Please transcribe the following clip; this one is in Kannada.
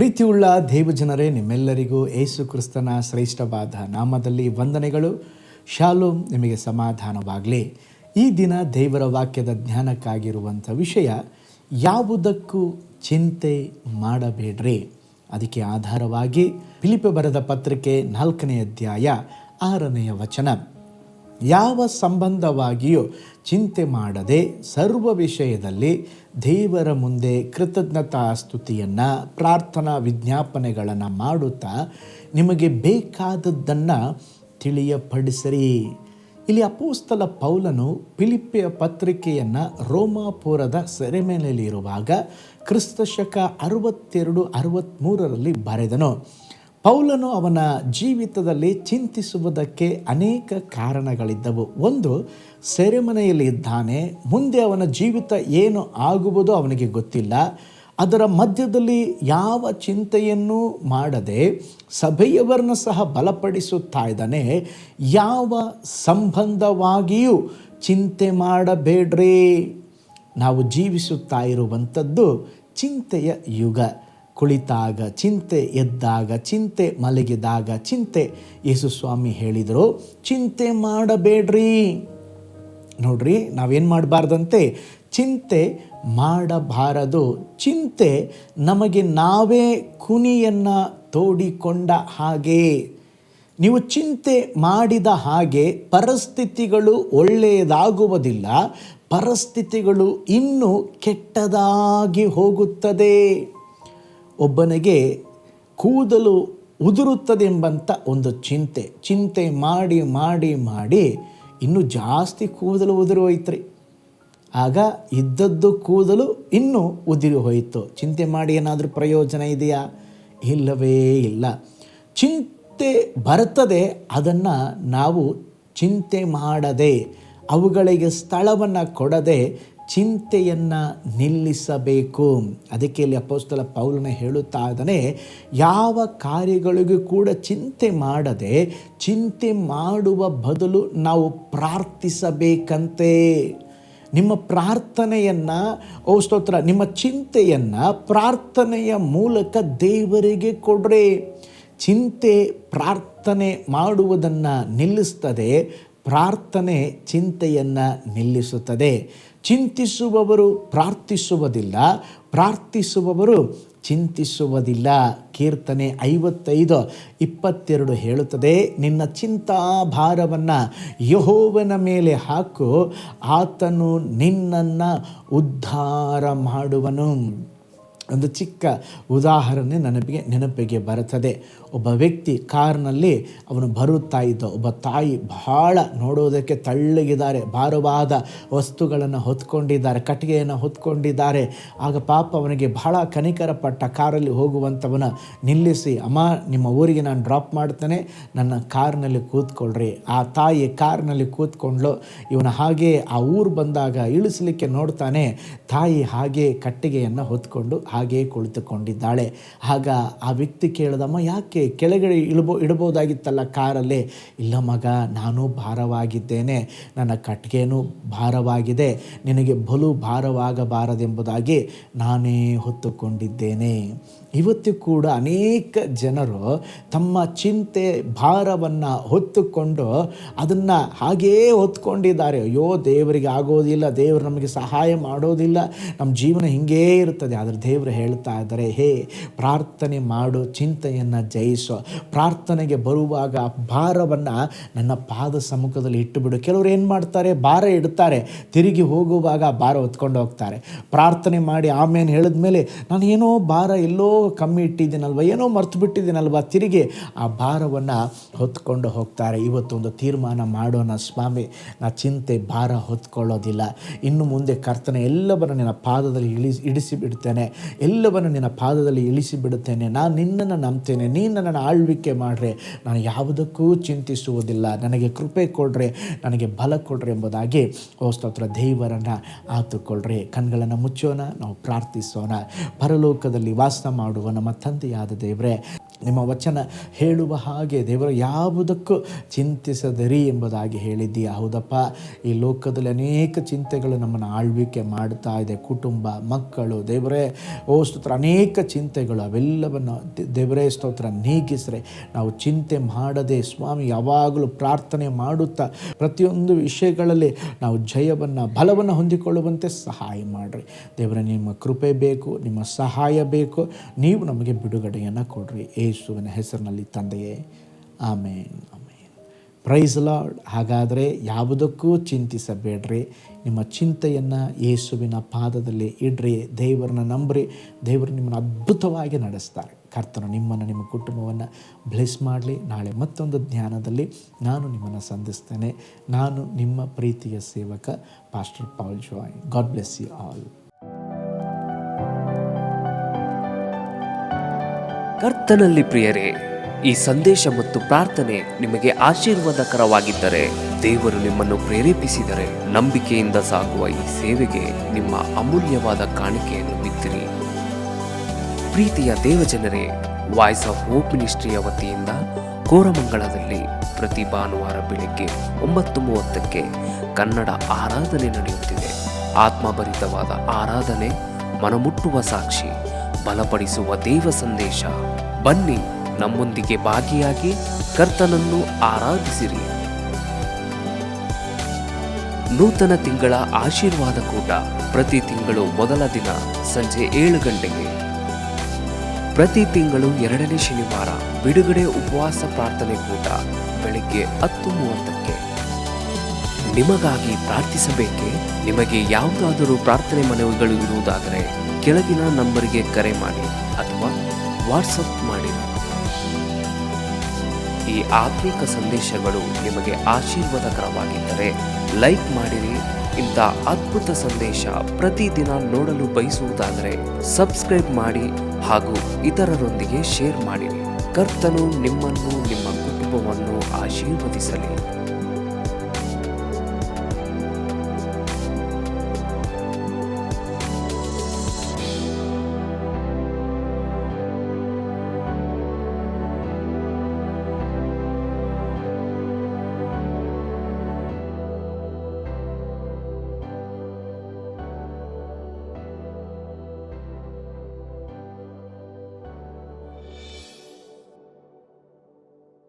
ಪ್ರೀತಿಯುಳ್ಳ ದೇವಜನರೇ, ನಿಮ್ಮೆಲ್ಲರಿಗೂ ಯೇಸು ಕ್ರಿಸ್ತನ ಶ್ರೇಷ್ಠವಾದ ನಾಮದಲ್ಲಿ ವಂದನೆಗಳು. ಶಾಲೋಮ್, ನಿಮಗೆ ಸಮಾಧಾನವಾಗಲಿ. ಈ ದಿನ ದೇವರ ವಾಕ್ಯದ ಜ್ಞಾನಕ್ಕಾಗಿರುವಂಥ ವಿಷಯ, ಯಾವುದಕ್ಕೂ ಚಿಂತೆ ಮಾಡಬೇಡ್ರಿ. ಅದಕ್ಕೆ ಆಧಾರವಾಗಿ ಫಿಲಿಪ್ಪಿ ಬರೆದ ಪತ್ರಿಕೆ 4ನೇ ಅಧ್ಯಾಯ 6ನೇ ವಚನ, ಯಾವ ಸಂಬಂಧವಾಗಿಯೂ ಚಿಂತೆ ಮಾಡದೆ ಸರ್ವ ವಿಷಯದಲ್ಲಿ ದೇವರ ಮುಂದೆ ಕೃತಜ್ಞತಾ ಸ್ತುತಿಯನ್ನು, ಪ್ರಾರ್ಥನಾ ವಿಜ್ಞಾಪನೆಗಳನ್ನು ಮಾಡುತ್ತಾ ನಿಮಗೆ ಬೇಕಾದದ್ದನ್ನು ತಿಳಿಯಪಡಿಸಿರಿ. ಇಲ್ಲಿ ಅಪೊಸ್ತಲ ಪೌಲನು ಫಿಲಿಪ್ಪಿಯ ಪತ್ರಿಕೆಯನ್ನು ರೋಮಾಪುರದ ಸೆರೆಮನೆಯಲ್ಲಿರುವಾಗ ಕ್ರಿಸ್ತಶಕ 62-63ರಲ್ಲಿ ಬರೆದನು. ಪೌಲನು ಅವನ ಜೀವಿತದಲ್ಲಿ ಚಿಂತಿಸುವುದಕ್ಕೆ ಅನೇಕ ಕಾರಣಗಳಿದ್ದವು. ಒಂದು, ಸೆರೆಮನೆಯಲ್ಲಿ ಇದ್ದಾನೆ, ಮುಂದೆ ಅವನ ಜೀವಿತ ಏನು ಆಗುವುದೋ ಅವನಿಗೆ ಗೊತ್ತಿಲ್ಲ. ಅದರ ಮಧ್ಯದಲ್ಲಿ ಯಾವ ಚಿಂತೆಯನ್ನು ಮಾಡದೆ ಸಭೆಯವರನ್ನು ಸಹ ಬಲಪಡಿಸುತ್ತಾ ಇದ್ದಾನೆ. ಯಾವ ಸಂಬಂಧವಾಗಿಯೂ ಚಿಂತೆ ಮಾಡಬೇಡ್ರಿ. ನಾವು ಜೀವಿಸುತ್ತಾ ಇರುವಂಥದ್ದು ಚಿಂತೆಯ ಯುಗ. ಕುಳಿತಾಗ ಚಿಂತೆ, ಎದ್ದಾಗ ಚಿಂತೆ, ಮಲಗಿದಾಗ ಚಿಂತೆ. ಯೇಸು ಸ್ವಾಮಿ ಹೇಳಿದರು, ಚಿಂತೆ ಮಾಡಬೇಡ್ರಿ. ನೋಡ್ರಿ, ನಾವೇನು ಮಾಡಬಾರ್ದಂತೆ? ಚಿಂತೆ ಮಾಡಬಾರದು. ಚಿಂತೆ ನಮಗೆ ನಾವೇ ಕುನಿಯನ್ನು ತೋಡಿಕೊಂಡ ಹಾಗೆ. ನೀವು ಚಿಂತೆ ಮಾಡಿದ ಹಾಗೆ ಪರಿಸ್ಥಿತಿಗಳು ಒಳ್ಳೆಯದಾಗುವುದಿಲ್ಲ, ಪರಿಸ್ಥಿತಿಗಳು ಇನ್ನೂ ಕೆಟ್ಟದಾಗಿ ಹೋಗುತ್ತದೆ. ಒಬ್ಬನಿಗೆ ಕೂದಲು ಉದುರುತ್ತದೆ ಎಂಬಂಥ ಒಂದು ಚಿಂತೆ ಮಾಡಿ ಮಾಡಿ ಮಾಡಿ ಇನ್ನೂ ಜಾಸ್ತಿ ಕೂದಲು ಉದುರಿ ಹೋಯ್ತ್ರಿ. ಆಗ ಇದ್ದದ್ದು ಕೂದಲು ಇನ್ನೂ ಉದುರಿ ಹೋಯಿತು. ಚಿಂತೆ ಮಾಡಿ ಏನಾದರೂ ಪ್ರಯೋಜನ ಇದೆಯಾ? ಇಲ್ಲವೇ ಇಲ್ಲ. ಚಿಂತೆ ಬರ್ತದೆ, ಅದನ್ನು ನಾವು ಚಿಂತೆ ಮಾಡದೆ, ಅವುಗಳಿಗೆ ಸ್ಥಳವನ್ನು ಕೊಡದೆ ಚಿಂತೆಯನ್ನು ನಿಲ್ಲಿಸಬೇಕು. ಅದಕ್ಕೆ ಇಲ್ಲಿ ಅಪೊಸ್ತಲ ಪೌಲನು ಹೇಳುತ್ತಾ ಇದ್ದಾನೆ, ಯಾವ ಕಾರ್ಯಗಳಿಗೂ ಕೂಡ ಚಿಂತೆ ಮಾಡದೆ, ಚಿಂತೆ ಮಾಡುವ ಬದಲು ನಾವು ಪ್ರಾರ್ಥಿಸಬೇಕಂತೆ. ನಿಮ್ಮ ಪ್ರಾರ್ಥನೆಯನ್ನು, ಸ್ತೋತ್ರ, ನಿಮ್ಮ ಚಿಂತೆಯನ್ನು ಪ್ರಾರ್ಥನೆಯ ಮೂಲಕ ದೇವರಿಗೆ ಕೊಡ್ರಿ. ಚಿಂತೆ ಪ್ರಾರ್ಥನೆ ಮಾಡುವುದನ್ನು ನಿಲ್ಲಿಸ್ತದೆ, ಪ್ರಾರ್ಥನೆ ಚಿಂತೆಯನ್ನು ನಿಲ್ಲಿಸುತ್ತದೆ. ಚಿಂತಿಸುವವರು ಪ್ರಾರ್ಥಿಸುವುದಿಲ್ಲ, ಪ್ರಾರ್ಥಿಸುವವರು ಚಿಂತಿಸುವುದಿಲ್ಲ. ಕೀರ್ತನೆ 55:22 ಹೇಳುತ್ತದೆ, ನಿನ್ನ ಚಿಂತಾಭಾರವನ್ನು ಯೆಹೋವನ ಮೇಲೆ ಹಾಕು, ಆತನು ನಿನ್ನನ್ನು ಉದ್ಧಾರ ಮಾಡುವನು. ಒಂದು ಚಿಕ್ಕ ಉದಾಹರಣೆ ನೆನಪಿಗೆ ಬರುತ್ತದೆ. ಒಬ್ಬ ವ್ಯಕ್ತಿ ಕಾರ್ನಲ್ಲಿ ಅವನು ಬರುತ್ತಾ ಇದ್ದ. ಒಬ್ಬ ತಾಯಿ ಬಹಳ ನೋಡೋದಕ್ಕೆ ತಳ್ಳಗಿದ್ದಾರೆ, ಭಾರವಾದ ವಸ್ತುಗಳನ್ನು ಹೊತ್ಕೊಂಡಿದ್ದಾರೆ, ಕಟ್ಟಿಗೆಯನ್ನು ಹೊತ್ಕೊಂಡಿದ್ದಾರೆ. ಆಗ ಪಾಪ ಅವನಿಗೆ ಬಹಳ ಕನಿಕರಪಟ್ಟ ಕಾರಲ್ಲಿ ಹೋಗುವಂಥವನ ನಿಲ್ಲಿಸಿ, ಅಮ್ಮ, ನಿಮ್ಮ ಊರಿಗೆ ನಾನು ಡ್ರಾಪ್ ಮಾಡ್ತೇನೆ, ನನ್ನ ಕಾರ್ನಲ್ಲಿ ಕೂತ್ಕೊಳ್ರಿ. ಆ ತಾಯಿ ಕಾರ್ನಲ್ಲಿ ಕೂತ್ಕೊಂಡ್ಲು. ಇವನು ಹಾಗೆ ಆ ಊರು ಬಂದಾಗ ಇಳಿಸಲಿಕ್ಕೆ ನೋಡ್ತಾನೆ. ತಾಯಿ ಹಾಗೆ ಕಟ್ಟಿಗೆಯನ್ನು ಹೊತ್ಕೊಂಡು ಹಾಗೇ ಕುಳಿತುಕೊಂಡಿದ್ದಾಳೆ. ಆಗ ಆ ವ್ಯಕ್ತಿ ಕೇಳಿದಮ್ಮ, ಯಾಕೆ ಕೆಳಗಡೆ ಇಡಬಹುದಾಗಿತ್ತಲ್ಲ ಕಾರಲ್ಲೇ? ಇಲ್ಲ ಮಗ, ನಾನು ಭಾರವಾಗಿದ್ದೇನೆ, ನನ್ನ ಕಟ್ಟಿಗೆನೂ ಭಾರವಾಗಿದೆ, ನಿನಗೆ ಬಲು ಭಾರವಾಗಬಾರದೆಂಬುದಾಗಿ ನಾನೇ ಹೊತ್ತುಕೊಂಡಿದ್ದೇನೆ. ಇವತ್ತು ಕೂಡ ಅನೇಕ ಜನರು ತಮ್ಮ ಚಿಂತೆ ಭಾರವನ್ನು ಹೊತ್ತುಕೊಂಡು ಅದನ್ನು ಹಾಗೇ ಹೊತ್ಕೊಂಡಿದ್ದಾರೆ. ಅಯ್ಯೋ, ದೇವರಿಗೆ ಆಗೋದಿಲ್ಲ, ದೇವರು ನಮಗೆ ಸಹಾಯ ಮಾಡೋದಿಲ್ಲ, ನಮ್ಮ ಜೀವನ ಹಿಂಗೇ ಇರ್ತದೆ. ಆದರೆ ದೇವರು ಹೇಳ್ತಾ ಇದ್ದಾರೆ, ಹೇ, ಪ್ರಾರ್ಥನೆ ಮಾಡು, ಚಿಂತೆಯನ್ನು ಜಯಿಸು. ಪ್ರಾರ್ಥನೆಗೆ ಬರುವಾಗ ಭಾರವನ್ನು ನನ್ನ ಪಾದ ಸಮ್ಮುಖದಲ್ಲಿ ಇಟ್ಟುಬಿಡು. ಕೆಲವರು ಏನು ಮಾಡ್ತಾರೆ? ಭಾರ ಇಡ್ತಾರೆ, ತಿರುಗಿ ಹೋಗುವಾಗ ಭಾರ ಹೊತ್ಕೊಂಡು ಹೋಗ್ತಾರೆ. ಪ್ರಾರ್ಥನೆ ಮಾಡಿ ಆಮೇಲೆ ಹೇಳಿದ ಮೇಲೆ, ನಾನು ಏನೋ ಭಾರ ಎಲ್ಲೋ ಕಮ್ಮಿ ಇಟ್ಟಿದ್ದೀನಲ್ವ, ಏನೋ ಮರ್ತು ಬಿಟ್ಟಿದ್ದೀನಲ್ವ, ತಿರುಗಿ ಆ ಭಾರವನ್ನು ಹೊತ್ಕೊಂಡು ಹೋಗ್ತಾರೆ. ಇವತ್ತೊಂದು ತೀರ್ಮಾನ ಮಾಡೋಣ, ಸ್ವಾಮಿ, ನಾ ಚಿಂತೆ ಭಾರ ಹೊತ್ಕೊಳ್ಳೋದಿಲ್ಲ. ಇನ್ನು ಮುಂದೆ ಕರ್ತನೆ ಎಲ್ಲವನ್ನು ನಿನ್ನ ಪಾದದಲ್ಲಿ ಇಳಿಸಿ ಬಿಡ್ತೇನೆ, ಎಲ್ಲವನ್ನು ನಿನ್ನ ಪಾದದಲ್ಲಿ ಇಳಿಸಿ ಬಿಡುತ್ತೇನೆ. ನಾನು ನಿನ್ನನ್ನು ನಂಬ್ತೇನೆ, ನೀನು ನನ್ನನ್ನು ಆಳ್ವಿಕೆ ಮಾಡ್ರೆ, ನಾನು ಯಾವುದಕ್ಕೂ ಚಿಂತಿಸುವುದಿಲ್ಲ. ನನಗೆ ಕೃಪೆ ಕೊಡ್ರೆ, ನನಗೆ ಬಲ ಕೊಡ್ರೆ ಎಂಬುದಾಗಿ ಸ್ತೋತ್ರ ದೇವರನ್ನು ಆತುಕೊಳ್ಳ್ರಿ. ಕಣ್ಗಳನ್ನು ಮುಚ್ಚೋಣ, ನಾವು ಪ್ರಾರ್ಥಿಸೋಣ. ಪರಲೋಕದಲ್ಲಿ ವಾಸ ಮಾಡುವ ನಮ್ಮ ತಂದೆಯಾದ ದೇವರೇ, ನಿಮ್ಮ ವಚನ ಹೇಳುವ ಹಾಗೆ ದೇವರು ಯಾವುದಕ್ಕೂ ಚಿಂತಿಸದಿರಿ ಎಂಬುದಾಗಿ ಹೇಳಿದ್ದೀಯ. ಹೌದಪ್ಪ, ಈ ಲೋಕದಲ್ಲಿ ಅನೇಕ ಚಿಂತೆಗಳು ನಮ್ಮನ್ನು ಆಳ್ವಿಕೆ ಮಾಡ್ತಾ ಇದೆ. ಕುಟುಂಬ, ಮಕ್ಕಳು, ದೇವರೇ, ಓ ಸ್ತೋತ್ರ, ಅನೇಕ ಚಿಂತೆಗಳು ಅವೆಲ್ಲವನ್ನು ದೇವರೇ ಸ್ತೋತ್ರ ನೀಗಿಸ್ರೆ. ನಾವು ಚಿಂತೆ ಮಾಡದೆ ಸ್ವಾಮಿ ಯಾವಾಗಲೂ ಪ್ರಾರ್ಥನೆ ಮಾಡುತ್ತಾ ಪ್ರತಿಯೊಂದು ವಿಷಯಗಳಲ್ಲಿ ನಾವು ಜಯವನ್ನು ಬಲವನ್ನು ಹೊಂದಿಕೊಳ್ಳುವಂತೆ ಸಹಾಯ ಮಾಡಿರಿ ದೇವರೇ. ನಿಮ್ಮ ಕೃಪೆ ಬೇಕು, ನಿಮ್ಮ ಸಹಾಯ ಬೇಕು, ನೀವು ನಮಗೆ ಬಿಡುಗಡೆಯನ್ನು ಕೊಡ್ರಿ ಯೇಸುವಿನ ಹೆಸರಿನಲ್ಲಿ ತಂದೆಯೇ, ಆಮೇನ್ ಆಮೇನ್. Price lord. ಹಾಗಾದರೆ ಯಾವುದಕ್ಕೂ ಚಿಂತಿಸಬೇಡ್ರಿ, ನಿಮ್ಮ ಚಿಂತೆಯನ್ನು ಯೇಸುವಿನ ಪಾದದಲ್ಲಿ ಇಡ್ರಿ, ದೇವರನ್ನ ನಂಬ್ರಿ. ದೇವರು ನಿಮ್ಮನ್ನು ಅದ್ಭುತವಾಗಿ ನಡೆಸ್ತಾರೆ. ಕರ್ತನು ನಿಮ್ಮನ್ನು, ನಿಮ್ಮ ಕುಟುಂಬವನ್ನು ಬ್ಲೆಸ್ ಮಾಡಲಿ. ನಾಳೆ ಮತ್ತೊಂದು ಜ್ಞಾನದಲ್ಲಿ ನಾನು ನಿಮ್ಮನ್ನು ಸಂಧಿಸ್ತೇನೆ. ನಾನು ನಿಮ್ಮ ಪ್ರೀತಿಯ ಸೇವಕ pastor Paul Joy. God bless you all. ಕರ್ತನಲ್ಲಿ ಪ್ರಿಯರೇ, ಈ ಸಂದೇಶ ಮತ್ತು ಪ್ರಾರ್ಥನೆ ನಿಮಗೆ ಆಶೀರ್ವಾದಕರವಾಗಿದ್ದರೆ, ದೇವರು ನಿಮ್ಮನ್ನು ಪ್ರೇರೇಪಿಸಿದರೆ, ನಂಬಿಕೆಯಿಂದ ಸಾಗುವ ಈ ಸೇವೆಗೆ ನಿಮ್ಮ ಅಮೂಲ್ಯವಾದ ಕಾಣಿಕೆಯನ್ನು ಬಿತ್ತಿರಿ. ಪ್ರೀತಿಯ ದೇವಜನರೇ, ವಾಯ್ಸ್ ಆಫ್ ಹೋಪ್ ಮಿನಿಸ್ಟ್ರಿಯ ವತಿಯಿಂದ ಕೋರಮಂಗಲದಲ್ಲಿ ಪ್ರತಿ ಭಾನುವಾರ ಬೆಳಿಗ್ಗೆ 9:30ಕ್ಕೆ ಕನ್ನಡ ಆರಾಧನೆ ನಡೆಯುತ್ತಿದೆ. ಆತ್ಮಭರಿತವಾದ ಆರಾಧನೆ, ಮನಮುಟ್ಟುವ ಸಾಕ್ಷಿ, ಬಲಪಡಿಸುವ ದೇವ ಸಂದೇಶ. ಬನ್ನಿ, ನಮ್ಮೊಂದಿಗೆ ಭಾಗಿಯಾಗಿ ಕರ್ತನನ್ನು ಆರಾಧಿಸಿರಿ. ನೂತನ ತಿಂಗಳ ಆಶೀರ್ವಾದ ಕೂಟ ಪ್ರತಿ ತಿಂಗಳು ಮೊದಲ ದಿನ ಸಂಜೆ 7 ಗಂಟೆಗೆ. ಪ್ರತಿ ತಿಂಗಳು 2ನೇ ಶನಿವಾರ ಬಿಡುಗಡೆ ಉಪವಾಸ ಪ್ರಾರ್ಥನೆ ಕೂಟ ಬೆಳಿಗ್ಗೆ 10:30ಕ್ಕೆ. ನಿಮಗಾಗಿ ಪ್ರಾರ್ಥಿಸಬೇಕೆ? ನಿಮಗೆ ಯಾವುದಾದರೂ ಪ್ರಾರ್ಥನೆ ಮನವಿಗಳು ಇರುವುದಾದರೆ ಕೆಳಗಿನ ನಂಬರಿಗೆ ಕರೆ ಮಾಡಿ ಅಥವಾ ವಾಟ್ಸಪ್ ಮಾಡಿ. ಈ ಆತ್ಮಿಕ ಸಂದೇಶಗಳು ನಿಮಗೆ ಆಶೀರ್ವಾದಕರವಾಗಿದ್ದರೆ ಲೈಕ್ ಮಾಡಿರಿ. ಇಂಥ ಅದ್ಭುತ ಸಂದೇಶ ಪ್ರತಿದಿನ ನೋಡಲು ಬಯಸುವುದಾದರೆ ಸಬ್ಸ್ಕ್ರೈಬ್ ಮಾಡಿ ಹಾಗೂ ಇತರರೊಂದಿಗೆ ಶೇರ್ ಮಾಡಿರಿ. ಕರ್ತನು ನಿಮ್ಮನ್ನು, ನಿಮ್ಮ ಕುಟುಂಬವನ್ನು ಆಶೀರ್ವದಿಸಲಿ.